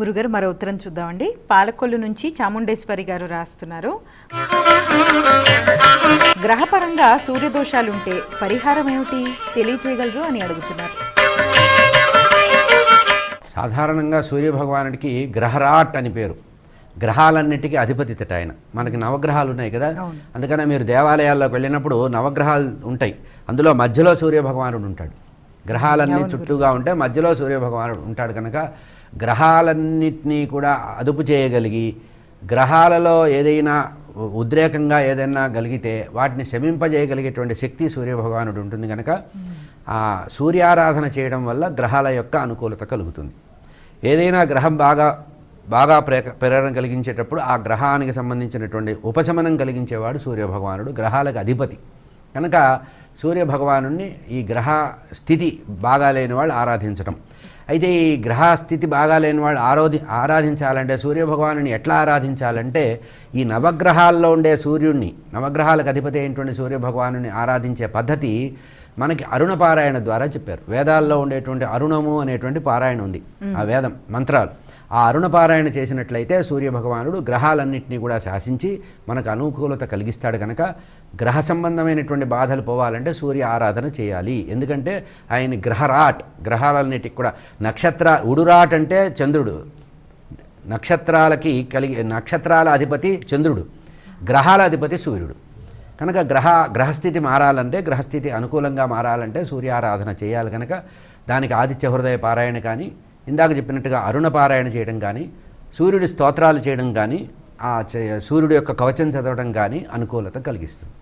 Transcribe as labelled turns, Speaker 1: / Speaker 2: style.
Speaker 1: గురుగారు మరో ఉత్తరం చూద్దామండి. పాలకొల్లు నుంచి చాముండేశ్వరి గారు రాస్తున్నారు. గ్రహపరంగా సూర్యదోషాలుంటే పరిహారం ఏమిటి తెలియజేయగలరు అని అడుగుతున్నారు.
Speaker 2: సాధారణంగా సూర్యభగవానుడికి గ్రహరాట్ అని పేరు. గ్రహాలన్నిటికీ అధిపతితట ఆయన. మనకి నవగ్రహాలు ఉన్నాయి కదా, అందుకనే మీరు దేవాలయాల్లోకి వెళ్ళినప్పుడు నవగ్రహాలు ఉంటాయి, అందులో మధ్యలో సూర్యభగవానుడు ఉంటాడు. గ్రహాలన్నీ చుట్టూగా ఉంటే మధ్యలో సూర్యభగవానుడు ఉంటాడు కనుక గ్రహాలన్నింటినీ కూడా అదుపు చేయగలిగి గ్రహాలలో ఏదైనా ఉద్రేకంగా ఏదైనా కలిగితే వాటిని శమింపజేయగలిగేటువంటి శక్తి సూర్యభగవానుడు ఉంటుంది కనుక ఆ సూర్యారాధన చేయడం వల్ల గ్రహాల యొక్క అనుకూలత కలుగుతుంది. ఏదైనా గ్రహం బాగా ప్రేరణ కలిగించేటప్పుడు ఆ గ్రహానికి సంబంధించినటువంటి ఉపశమనం కలిగించేవాడు సూర్యభగవానుడు, గ్రహాలకు అధిపతి కనుక సూర్యభగవానుడిని ఈ గ్రహ స్థితి బాగాలేని వాళ్ళు ఆరాధించడం. అయితే ఈ గ్రహస్థితి బాగాలేని వాళ్ళు ఆరాధించాలంటే సూర్యభగవానుని ఎట్లా ఆరాధించాలంటే ఈ నవగ్రహాల్లో ఉండే సూర్యుడిని, నవగ్రహాలకు అధిపతి అయినటువంటి సూర్యభగవానుని ఆరాధించే పద్ధతి మనకి అరుణ పారాయణ ద్వారా చెప్పారు. వేదాల్లో ఉండేటువంటి అరుణము అనేటువంటి పారాయణ ఉంది, ఆ వేదం మంత్రాలు. ఆ అరుణ పారాయణ చేసినట్లయితే సూర్యభగవానుడు గ్రహాలన్నింటినీ కూడా శాసించి మనకు అనుకూలత కలిగిస్తాడు కనుక గ్రహ సంబంధమైనటువంటి బాధలు పోవాలంటే సూర్య ఆరాధన చేయాలి. ఎందుకంటే ఆయన గ్రహరాట్, గ్రహాలన్నిటికి కూడా ఉడురాట్ అంటే చంద్రుడు, నక్షత్రాల అధిపతి చంద్రుడు, గ్రహాల అధిపతి సూర్యుడు కనుక గ్రహస్థితి మారాలంటే, గ్రహస్థితి అనుకూలంగా మారాలంటే సూర్యారాధన చేయాలి కనుక దానికి ఆదిత్య హృదయ పారాయణ కానీ, ఇందాక చెప్పినట్టుగా అరుణ పారాయణ చేయడం కానీ, సూర్యుడి స్తోత్రాలు చేయడం కానీ, సూర్యుడి యొక్క కవచం చదవడం కానీ అనుకూలత కలిగిస్తుంది.